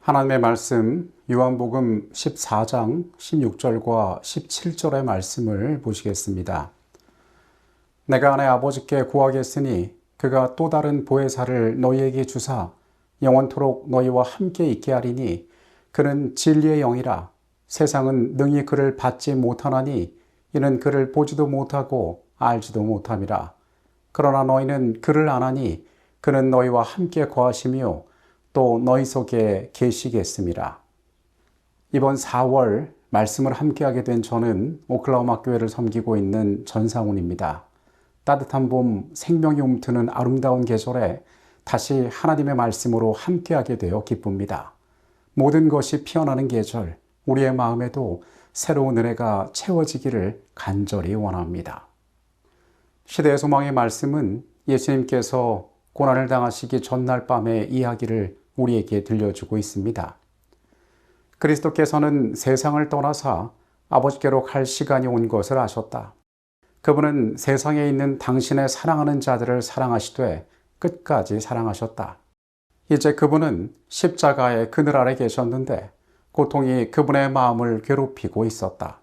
하나님의 말씀 요한복음 14장 16절과 17절의 말씀을 보시겠습니다. 내가 내 아버지께 구하겠으니 그가 또 다른 보혜사를 너희에게 주사 영원토록 너희와 함께 있게 하리니 그는 진리의 영이라. 세상은 능히 그를 받지 못하나니 이는 그를 보지도 못하고 알지도 못함이라. 그러나 너희는 그를 아나니 그는 너희와 함께 거하시며 또 너희 속에 계시겠습니다. 이번 4월 말씀을 함께하게 된 저는 오클라호마 교회를 섬기고 있는 전상훈입니다. 따뜻한 봄 생명이 움트는 아름다운 계절에 다시 하나님의 말씀으로 함께하게 되어 기쁩니다. 모든 것이 피어나는 계절, 우리의 마음에도 새로운 은혜가 채워지기를 간절히 원합니다. 시대의 소망의 말씀은 예수님께서 고난을 당하시기 전날 밤의 이야기를 우리에게 들려주고 있습니다. 그리스도께서는 세상을 떠나사 아버지께로 갈 시간이 온 것을 아셨다. 그분은 세상에 있는 당신의 사랑하는 자들을 사랑하시되 끝까지 사랑하셨다. 이제 그분은 십자가의 그늘 아래 계셨는데 고통이 그분의 마음을 괴롭히고 있었다.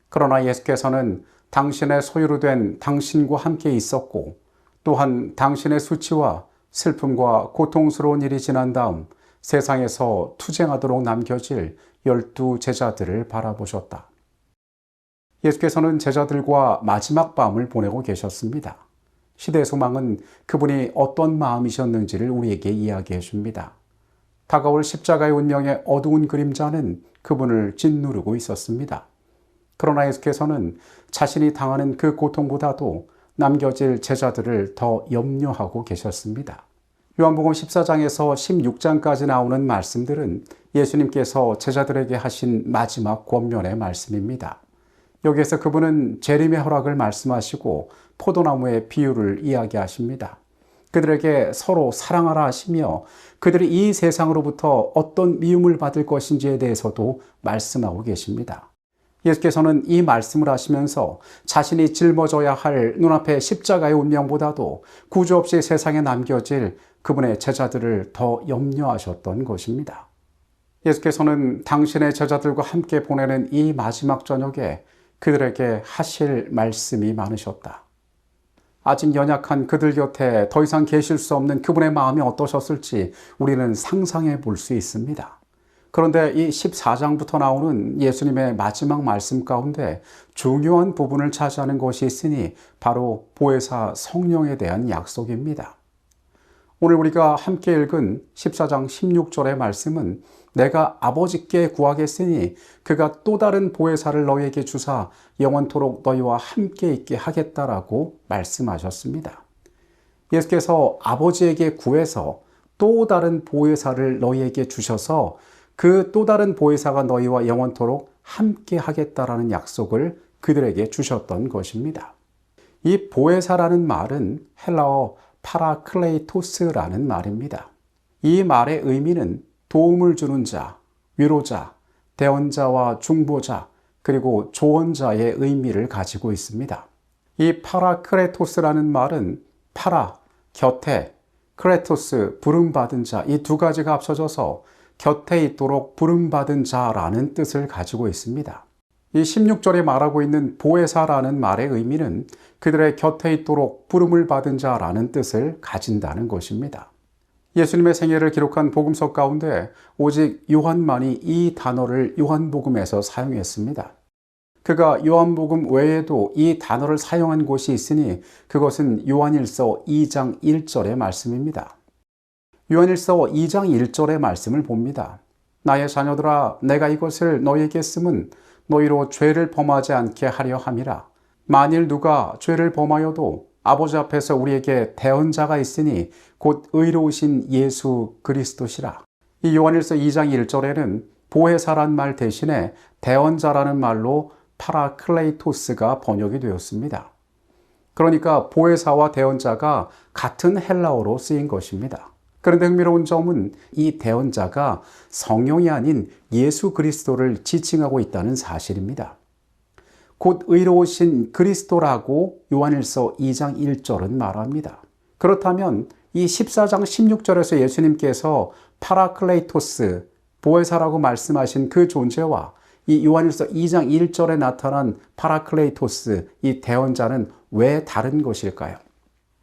그러나 예수께서는 당신의 소유로 된 당신과 함께 있었고 또한 당신의 수치와 슬픔과 고통스러운 일이 지난 다음 세상에서 투쟁하도록 남겨질 12 제자들을 바라보셨다. 예수께서는 제자들과 마지막 밤을 보내고 계셨습니다. 시대의 소망은 그분이 어떤 마음이셨는지를 우리에게 이야기해 줍니다. 다가올 십자가의 운명의 어두운 그림자는 그분을 짓누르고 있었습니다. 그러나 예수께서는 자신이 당하는 그 고통보다도 남겨질 제자들을 더 염려하고 계셨습니다. 요한복음 14장에서 16장까지 나오는 말씀들은 예수님께서 제자들에게 하신 마지막 권면의 말씀입니다. 여기에서 그분은 재림의 허락을 말씀하시고 포도나무의 비유를 이야기하십니다. 그들에게 서로 사랑하라 하시며 그들이 이 세상으로부터 어떤 미움을 받을 것인지에 대해서도 말씀하고 계십니다. 예수께서는 이 말씀을 하시면서 자신이 짊어져야 할 눈앞의 십자가의 운명보다도 구주 없이 세상에 남겨질 그분의 제자들을 더 염려하셨던 것입니다. 예수께서는 당신의 제자들과 함께 보내는 이 마지막 저녁에 그들에게 하실 말씀이 많으셨다. 아직 연약한 그들 곁에 더 이상 계실 수 없는 그분의 마음이 어떠셨을지 우리는 상상해 볼 수 있습니다. 그런데 이 14장부터 나오는 예수님의 마지막 말씀 가운데 중요한 부분을 차지하는 것이 있으니 바로 보혜사 성령에 대한 약속입니다. 오늘 우리가 함께 읽은 14장 16절의 말씀은 내가 아버지께 구하겠으니 그가 또 다른 보혜사를 너희에게 주사 영원토록 너희와 함께 있게 하겠다라고 말씀하셨습니다. 예수께서 아버지에게 구해서 또 다른 보혜사를 너희에게 주셔서 그 또 다른 보혜사가 너희와 영원토록 함께 하겠다라는 약속을 그들에게 주셨던 것입니다. 이 보혜사라는 말은 헬라어 파라클레이토스라는 말입니다. 이 말의 의미는 도움을 주는 자, 위로자, 대언자와 중보자, 그리고 조언자의 의미를 가지고 있습니다. 이 파라클레토스라는 말은 파라, 곁에, 크레토스, 부름받은 자, 이 두 가지가 합쳐져서 곁에 있도록 부름받은 자라는 뜻을 가지고 있습니다. 이 16절에 말하고 있는 보혜사라는 말의 의미는 그들의 곁에 있도록 부름을 받은 자라는 뜻을 가진다는 것입니다. 예수님의 생애를 기록한 복음서 가운데 오직 요한만이 이 단어를 요한복음에서 사용했습니다. 그가 요한복음 외에도 이 단어를 사용한 곳이 있으니 그것은 요한일서 2장 1절의 말씀입니다. 요한일서 2장 1절의 말씀을 봅니다. 나의 자녀들아 내가 이것을 너희에게 쓰면 너희로 죄를 범하지 않게 하려 함이라. 만일 누가 죄를 범하여도 아버지 앞에서 우리에게 대언자가 있으니 곧 의로우신 예수 그리스도시라. 이 요한일서 2장 1절에는 보혜사란 말 대신에 대언자라는 말로 파라클레이토스가 번역이 되었습니다. 그러니까 보혜사와 대언자가 같은 헬라어로 쓰인 것입니다. 그런데 흥미로운 점은 이 대언자가 성령이 아닌 예수 그리스도를 지칭하고 있다는 사실입니다. 곧 의로우신 그리스도라고 요한일서 2장 1절은 말합니다. 그렇다면 이 14장 16절에서 예수님께서 파라클레이토스, 보혜사라고 말씀하신 그 존재와 이 요한일서 2장 1절에 나타난 파라클레이토스, 이 대언자는 왜 다른 것일까요?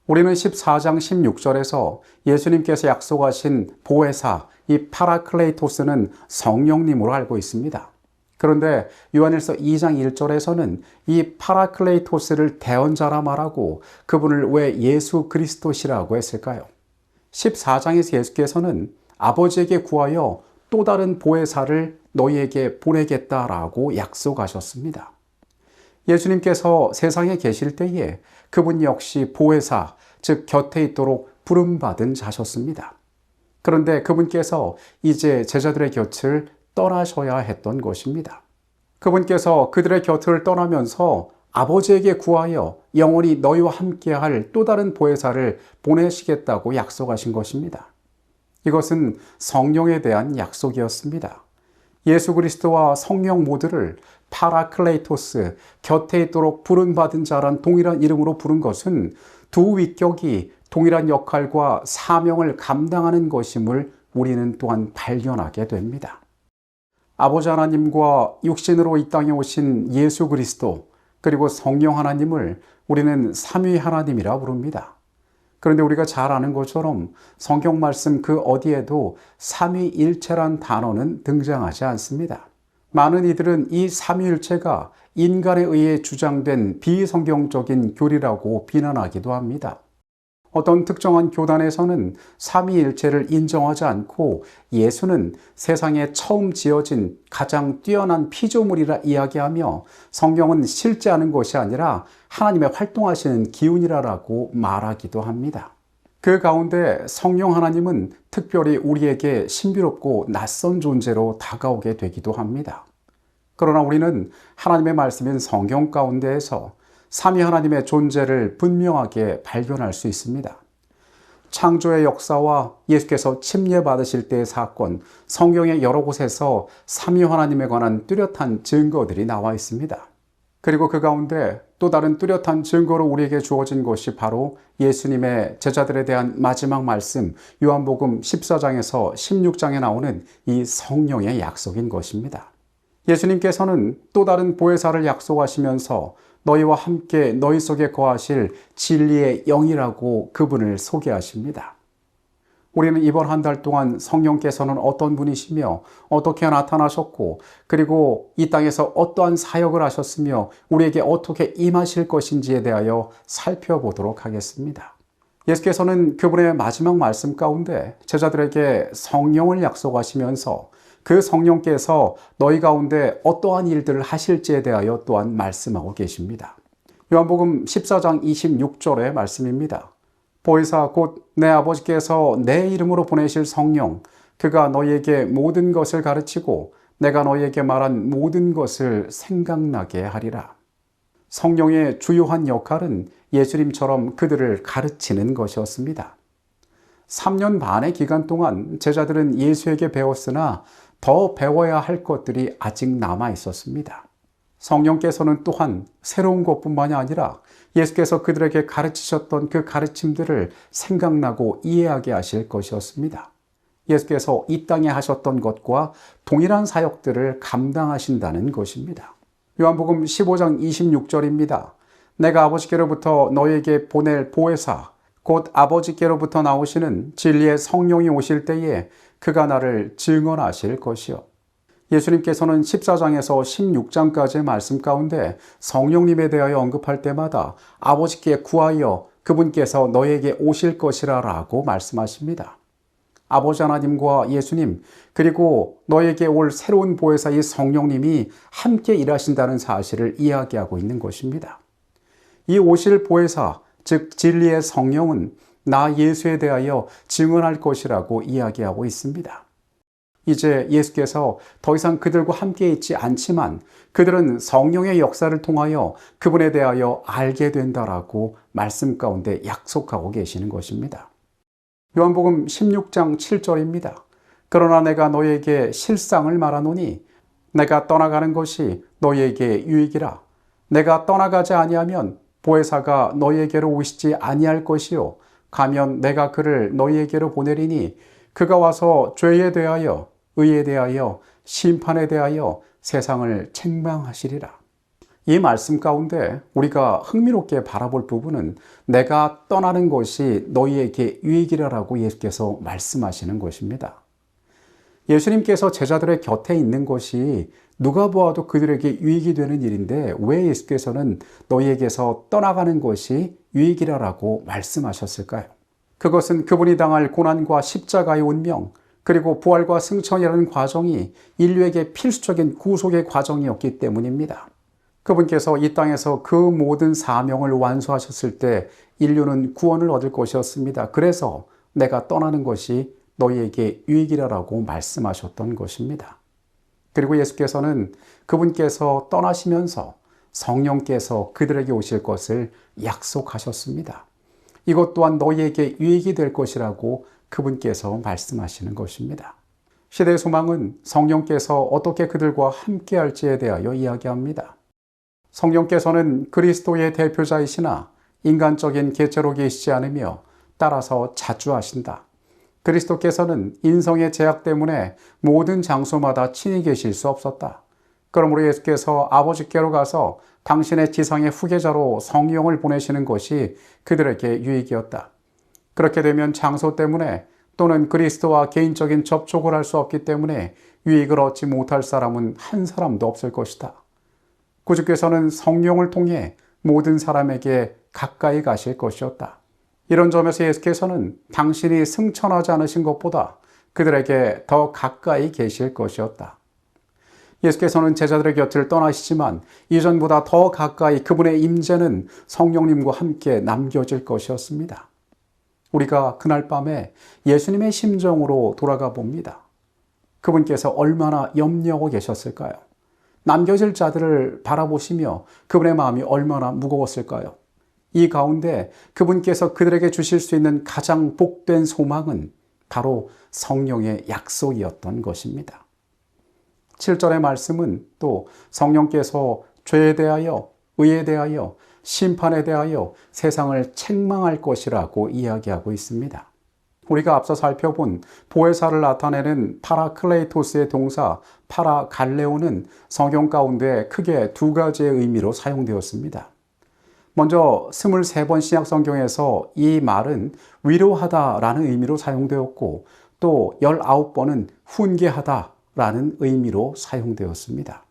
우리는 14장 16절에서 예수님께서 약속하신 보혜사, 이 파라클레이토스는 성령님으로 알고 있습니다. 그런데 요한일서 2장 1절에서는 이 파라클레이토스를 대언자라 말하고 그분을 왜 예수 그리스도시라고 했을까요? 14장에서 예수께서는 아버지에게 구하여 또 다른 보혜사를 너희에게 보내겠다라고 약속하셨습니다. 예수님께서 세상에 계실 때에 그분 역시 보혜사, 즉 곁에 있도록 부름받은 자셨습니다. 그런데 그분께서 이제 제자들의 곁을 떠나셔야 했던 것입니다. 그분께서 그들의 곁을 떠나면서 아버지에게 구하여 영원히 너희와 함께할 또 다른 보혜사를 보내시겠다고 약속하신 것입니다. 이것은 성령에 대한 약속이었습니다. 예수 그리스도와 성령 모두를 파라클레이토스, 곁에 있도록 부름받은 자란 동일한 이름으로 부른 것은 두 위격이 동일한 역할과 사명을 감당하는 것임을 우리는 또한 발견하게 됩니다. 아버지 하나님과 육신으로 이 땅에 오신 예수 그리스도, 그리고 성령 하나님을 우리는 삼위 하나님이라 부릅니다. 그런데 우리가 잘 아는 것처럼 성경 말씀 그 어디에도 삼위일체란 단어는 등장하지 않습니다. 많은 이들은 이 삼위일체가 인간에 의해 주장된 비성경적인 교리라고 비난하기도 합니다. 어떤 특정한 교단에서는 삼위일체를 인정하지 않고 예수는 세상에 처음 지어진 가장 뛰어난 피조물이라 이야기하며 성경은 실제 하는 것이 아니라 하나님의 활동하시는 기운이라고 말하기도 합니다. 그 가운데 성령 하나님은 특별히 우리에게 신비롭고 낯선 존재로 다가오게 되기도 합니다. 그러나 우리는 하나님의 말씀인 성경 가운데에서 삼위 하나님의 존재를 분명하게 발견할 수 있습니다. 창조의 역사와 예수께서 침례받으실 때의 사건, 성경의 여러 곳에서 삼위 하나님에 관한 뚜렷한 증거들이 나와 있습니다. 그리고 그 가운데 또 다른 뚜렷한 증거로 우리에게 주어진 것이 바로 예수님의 제자들에 대한 마지막 말씀, 요한복음 14장에서 16장에 나오는 이 성령의 약속인 것입니다. 예수님께서는 또 다른 보혜사를 약속하시면서 너희와 함께 너희 속에 거하실 진리의 영이라고 그분을 소개하십니다. 우리는 이번 한 달 동안 성령께서는 어떤 분이시며 어떻게 나타나셨고 그리고 이 땅에서 어떠한 사역을 하셨으며 우리에게 어떻게 임하실 것인지에 대하여 살펴보도록 하겠습니다. 예수께서는 그분의 마지막 말씀 가운데 제자들에게 성령을 약속하시면서 그 성령께서 너희 가운데 어떠한 일들을 하실지에 대하여 또한 말씀하고 계십니다. 요한복음 14장 26절의 말씀입니다. 보혜사 곧 내 아버지께서 내 이름으로 보내실 성령, 그가 너희에게 모든 것을 가르치고 내가 너희에게 말한 모든 것을 생각나게 하리라. 성령의 주요한 역할은 예수님처럼 그들을 가르치는 것이었습니다. 3년 반의 기간 동안 제자들은 예수에게 배웠으나 더 배워야 할 것들이 아직 남아 있었습니다. 성령께서는 또한 새로운 것뿐만이 아니라 예수께서 그들에게 가르치셨던 그 가르침들을 생각나고 이해하게 하실 것이었습니다. 예수께서 이 땅에 하셨던 것과 동일한 사역들을 감당하신다는 것입니다. 요한복음 15장 26절입니다. 내가 아버지께로부터 너희에게 보낼 보혜사, 곧 아버지께로부터 나오시는 진리의 성령이 오실 때에 그가 나를 증언하실 것이요. 예수님께서는 14장에서 16장까지의 말씀 가운데 성령님에 대하여 언급할 때마다 아버지께 구하여 그분께서 너에게 오실 것이라 라고 말씀하십니다. 아버지 하나님과 예수님 그리고 너에게 올 새로운 보혜사의 성령님이 함께 일하신다는 사실을 이야기하고 있는 것입니다. 이 오실 보혜사 즉 진리의 성령은 나 예수에 대하여 증언할 것이라고 이야기하고 있습니다. 이제 예수께서 더 이상 그들과 함께 있지 않지만 그들은 성령의 역사를 통하여 그분에 대하여 알게 된다라고 말씀 가운데 약속하고 계시는 것입니다. 요한복음 16장 7절입니다. 그러나 내가 너희에게 실상을 말하노니 내가 떠나가는 것이 너희에게 유익이라. 내가 떠나가지 아니하면 보혜사가 너희에게로 오시지 아니할 것이요 가면 내가 그를 너희에게로 보내리니 그가 와서 죄에 대하여 의에 대하여 심판에 대하여 세상을 책망하시리라. 이 말씀 가운데 우리가 흥미롭게 바라볼 부분은 내가 떠나는 것이 너희에게 유익이라고 예수께서 말씀하시는 것입니다. 예수님께서 제자들의 곁에 있는 것이 누가 보아도 그들에게 유익이 되는 일인데 왜 예수께서는 너희에게서 떠나가는 것이 유익이라고 말씀하셨을까요? 그것은 그분이 당할 고난과 십자가의 운명, 그리고 부활과 승천이라는 과정이 인류에게 필수적인 구속의 과정이었기 때문입니다. 그분께서 이 땅에서 그 모든 사명을 완수하셨을 때 인류는 구원을 얻을 것이었습니다. 그래서 내가 떠나는 것이 너희에게 유익이라고 말씀하셨던 것입니다. 그리고 예수께서는 그분께서 떠나시면서 성령께서 그들에게 오실 것을 약속하셨습니다. 이것 또한 너희에게 유익이 될 것이라고 그분께서 말씀하시는 것입니다. 시대의 소망은 성령께서 어떻게 그들과 함께 할지에 대하여 이야기합니다. 성령께서는 그리스도의 대표자이시나 인간적인 개체로 계시지 않으며 따라서 자주하신다. 그리스도께서는 인성의 제약 때문에 모든 장소마다 친히 계실 수 없었다. 그러므로 예수께서 아버지께로 가서 당신의 지상의 후계자로 성령을 보내시는 것이 그들에게 유익이었다. 그렇게 되면 장소 때문에 또는 그리스도와 개인적인 접촉을 할 수 없기 때문에 유익을 얻지 못할 사람은 한 사람도 없을 것이다. 구주께서는 성령을 통해 모든 사람에게 가까이 가실 것이었다. 이런 점에서 예수께서는 당신이 승천하지 않으신 것보다 그들에게 더 가까이 계실 것이었다. 예수께서는 제자들의 곁을 떠나시지만 이전보다 더 가까이 그분의 임재는 성령님과 함께 남겨질 것이었습니다. 우리가 그날 밤에 예수님의 심정으로 돌아가 봅니다. 그분께서 얼마나 염려하고 계셨을까요? 남겨질 자들을 바라보시며 그분의 마음이 얼마나 무거웠을까요? 이 가운데 그분께서 그들에게 주실 수 있는 가장 복된 소망은 바로 성령의 약속이었던 것입니다. 7절의 말씀은 또 성령께서 죄에 대하여, 의에 대하여, 심판에 대하여 세상을 책망할 것이라고 이야기하고 있습니다. 우리가 앞서 살펴본 보혜사를 나타내는 파라클레이토스의 동사 파라갈레오는 성경 가운데 크게 두 가지의 의미로 사용되었습니다. 먼저 23번 신약성경에서 이 말은 위로하다라는 의미로 사용되었고 또 19번은 훈계하다라는 의미로 사용되었습니다.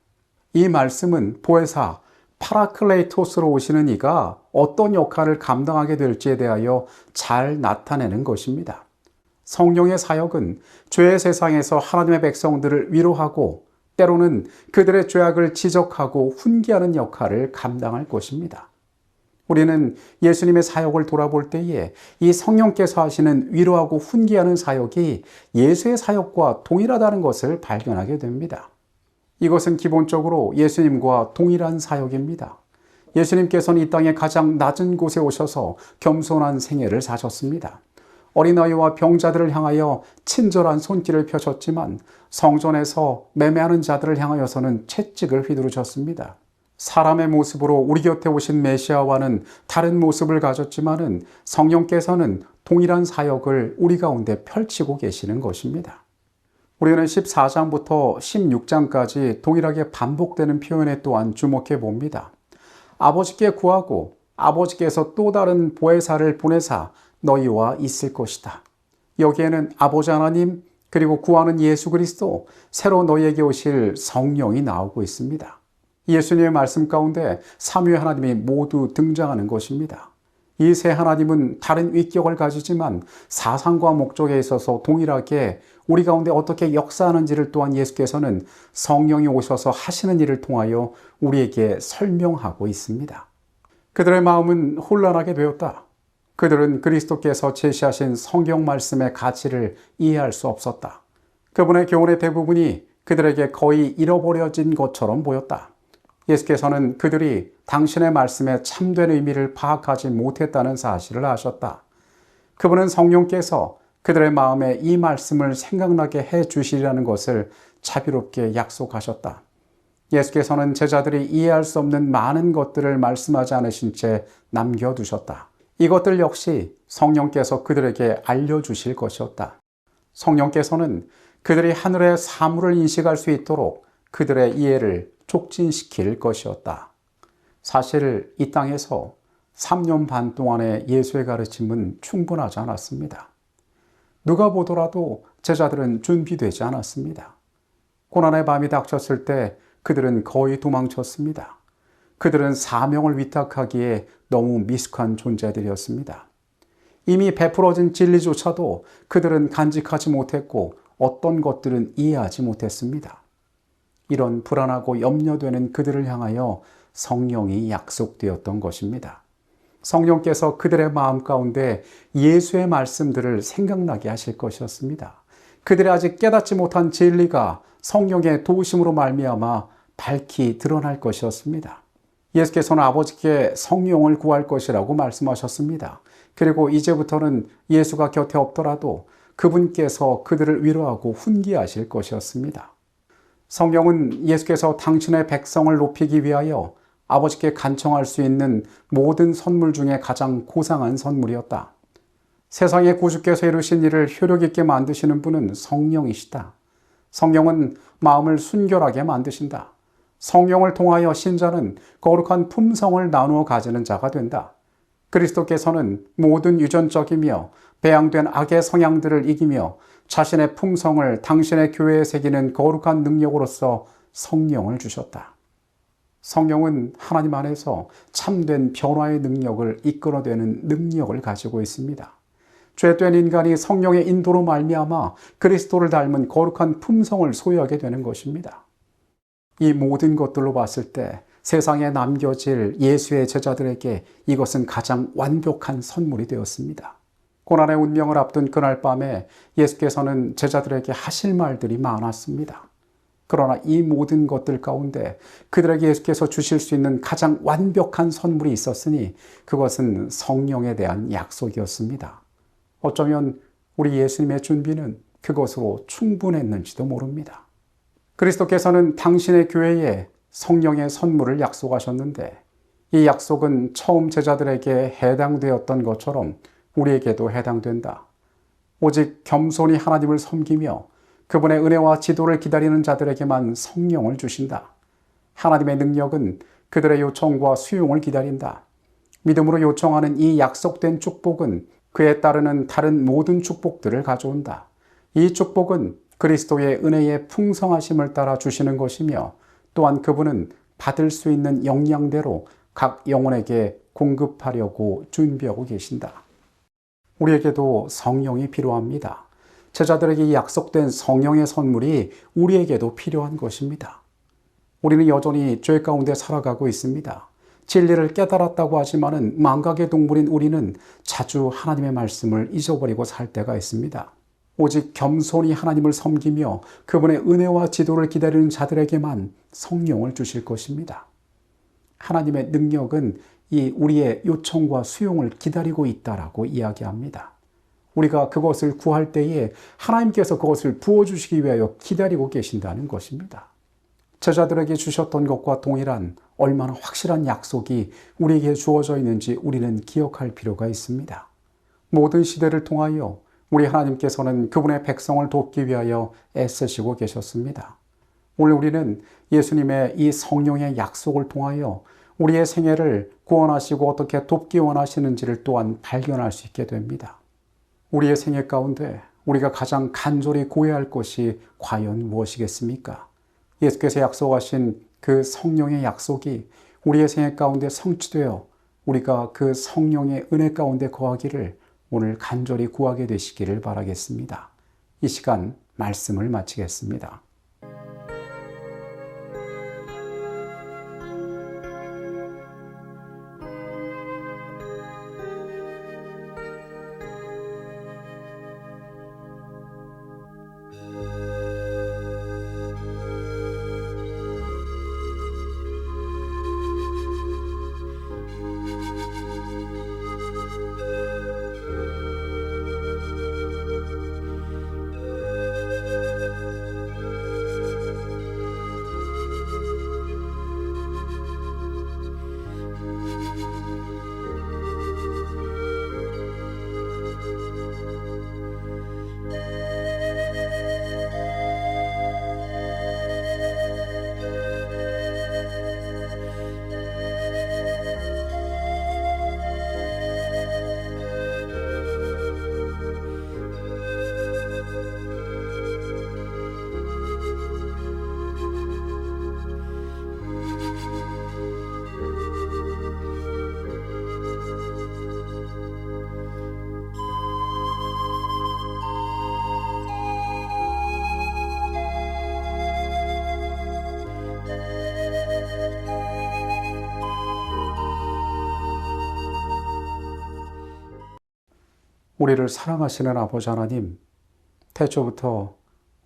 이 말씀은 보혜사 파라클레이토스로 오시는 이가 어떤 역할을 감당하게 될지에 대하여 잘 나타내는 것입니다. 성령의 사역은 죄의 세상에서 하나님의 백성들을 위로하고 때로는 그들의 죄악을 지적하고 훈계하는 역할을 감당할 것입니다. 우리는 예수님의 사역을 돌아볼 때에 이 성령께서 하시는 위로하고 훈계하는 사역이 예수의 사역과 동일하다는 것을 발견하게 됩니다. 이것은 기본적으로 예수님과 동일한 사역입니다. 예수님께서는 이 땅의 가장 낮은 곳에 오셔서 겸손한 생애를 사셨습니다. 어린아이와 병자들을 향하여 친절한 손길을 펴셨지만 성전에서 매매하는 자들을 향하여서는 채찍을 휘두르셨습니다. 사람의 모습으로 우리 곁에 오신 메시아와는 다른 모습을 가졌지만은 성령께서는 동일한 사역을 우리 가운데 펼치고 계시는 것입니다. 우리는 14장부터 16장까지 동일하게 반복되는 표현에 또한 주목해 봅니다. 아버지께 구하고 아버지께서 또 다른 보혜사를 보내사 너희와 있을 것이다. 여기에는 아버지 하나님 그리고 구하는 예수 그리스도 새로 너희에게 오실 성령이 나오고 있습니다. 예수님의 말씀 가운데 삼위의 하나님이 모두 등장하는 것입니다. 이 세 하나님은 다른 위격을 가지지만 사상과 목적에 있어서 동일하게 우리 가운데 어떻게 역사하는지를 또한 예수께서는 성령이 오셔서 하시는 일을 통하여 우리에게 설명하고 있습니다. 그들의 마음은 혼란하게 되었다. 그들은 그리스도께서 제시하신 성경 말씀의 가치를 이해할 수 없었다. 그분의 교훈의 대부분이 그들에게 거의 잃어버려진 것처럼 보였다. 예수께서는 그들이 당신의 말씀의 참된 의미를 파악하지 못했다는 사실을 아셨다. 그분은 성령께서 그들의 마음에 이 말씀을 생각나게 해 주시리라는 것을 자비롭게 약속하셨다. 예수께서는 제자들이 이해할 수 없는 많은 것들을 말씀하지 않으신 채 남겨두셨다. 이것들 역시 성령께서 그들에게 알려주실 것이었다. 성령께서는 그들이 하늘의 사물을 인식할 수 있도록 그들의 이해를 촉진시킬 것이었다. 사실 이 땅에서 3년 반 동안의 예수의 가르침은 충분하지 않았습니다. 누가 보더라도 제자들은 준비되지 않았습니다. 고난의 밤이 닥쳤을 때 그들은 거의 도망쳤습니다. 그들은 사명을 위탁하기에 너무 미숙한 존재들이었습니다. 이미 베풀어진 진리조차도 그들은 간직하지 못했고 어떤 것들은 이해하지 못했습니다. 이런 불안하고 염려되는 그들을 향하여 성령이 약속되었던 것입니다. 성령께서 그들의 마음 가운데 예수의 말씀들을 생각나게 하실 것이었습니다. 그들이 아직 깨닫지 못한 진리가 성령의 도우심으로 말미암아 밝히 드러날 것이었습니다. 예수께서는 아버지께 성령을 구할 것이라고 말씀하셨습니다. 그리고 이제부터는 예수가 곁에 없더라도 그분께서 그들을 위로하고 훈계하실 것이었습니다. 성령은 예수께서 당신의 백성을 높이기 위하여 아버지께 간청할 수 있는 모든 선물 중에 가장 고상한 선물이었다. 세상의 구주께서 이루신 일을 효력 있게 만드시는 분은 성령이시다. 성령은 마음을 순결하게 만드신다. 성령을 통하여 신자는 거룩한 품성을 나누어 가지는 자가 된다. 그리스도께서는 모든 유전적이며 배양된 악의 성향들을 이기며 자신의 품성을 당신의 교회에 새기는 거룩한 능력으로서 성령을 주셨다. 성령은 하나님 안에서 참된 변화의 능력을 이끌어내는 능력을 가지고 있습니다. 죄된 인간이 성령의 인도로 말미암아 그리스도를 닮은 거룩한 품성을 소유하게 되는 것입니다. 이 모든 것들로 봤을 때 세상에 남겨질 예수의 제자들에게 이것은 가장 완벽한 선물이 되었습니다. 고난의 운명을 앞둔 그날 밤에 예수께서는 제자들에게 하실 말들이 많았습니다. 그러나 이 모든 것들 가운데 그들에게 예수께서 주실 수 있는 가장 완벽한 선물이 있었으니 그것은 성령에 대한 약속이었습니다. 어쩌면 우리 예수님의 준비는 그것으로 충분했는지도 모릅니다. 그리스도께서는 당신의 교회에 성령의 선물을 약속하셨는데 이 약속은 처음 제자들에게 해당되었던 것처럼 우리에게도 해당된다. 오직 겸손히 하나님을 섬기며 그분의 은혜와 지도를 기다리는 자들에게만 성령을 주신다. 하나님의 능력은 그들의 요청과 수용을 기다린다. 믿음으로 요청하는 이 약속된 축복은 그에 따르는 다른 모든 축복들을 가져온다. 이 축복은 그리스도의 은혜의 풍성하심을 따라 주시는 것이며 또한 그분은 받을 수 있는 역량대로 각 영혼에게 공급하려고 준비하고 계신다. 우리에게도 성령이 필요합니다. 제자들에게 약속된 성령의 선물이 우리에게도 필요한 것입니다. 우리는 여전히 죄 가운데 살아가고 있습니다. 진리를 깨달았다고 하지만은 망각의 동물인 우리는 자주 하나님의 말씀을 잊어버리고 살 때가 있습니다. 오직 겸손히 하나님을 섬기며 그분의 은혜와 지도를 기다리는 자들에게만 성령을 주실 것입니다. 하나님의 능력은 이 우리의 요청과 수용을 기다리고 있다라고 이야기합니다. 우리가 그것을 구할 때에 하나님께서 그것을 부어주시기 위하여 기다리고 계신다는 것입니다. 제자들에게 주셨던 것과 동일한 얼마나 확실한 약속이 우리에게 주어져 있는지 우리는 기억할 필요가 있습니다. 모든 시대를 통하여 우리 하나님께서는 그분의 백성을 돕기 위하여 애쓰시고 계셨습니다. 오늘 우리는 예수님의 이 성령의 약속을 통하여 우리의 생애를 구원하시고 어떻게 돕기 원하시는지를 또한 발견할 수 있게 됩니다. 우리의 생애 가운데 우리가 가장 간절히 구해할 것이 과연 무엇이겠습니까? 예수께서 약속하신 그 성령의 약속이 우리의 생애 가운데 성취되어 우리가 그 성령의 은혜 가운데 거하기를 오늘 간절히 구하게 되시기를 바라겠습니다. 이 시간 말씀을 마치겠습니다. 우리를 사랑하시는 아버지 하나님, 태초부터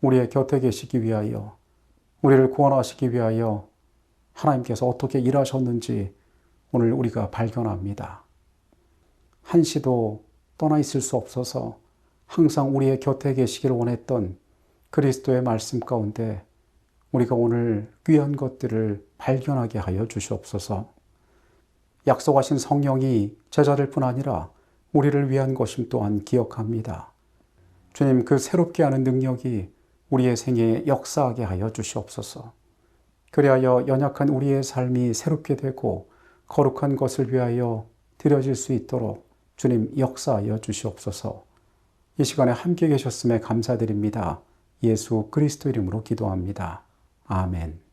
우리의 곁에 계시기 위하여, 우리를 구원하시기 위하여 하나님께서 어떻게 일하셨는지 오늘 우리가 발견합니다. 한시도 떠나 있을 수 없어서 항상 우리의 곁에 계시기를 원했던 그리스도의 말씀 가운데 우리가 오늘 귀한 것들을 발견하게 하여 주시옵소서. 약속하신 성령이 제자들 뿐 아니라 우리를 위한 것임 또한 기억합니다. 주님, 그 새롭게 하는 능력이 우리의 생애에 역사하게 하여 주시옵소서. 그리하여 연약한 우리의 삶이 새롭게 되고 거룩한 것을 위하여 드려질 수 있도록 주님 역사하여 주시옵소서. 이 시간에 함께 계셨음에 감사드립니다. 예수 그리스도 이름으로 기도합니다. 아멘.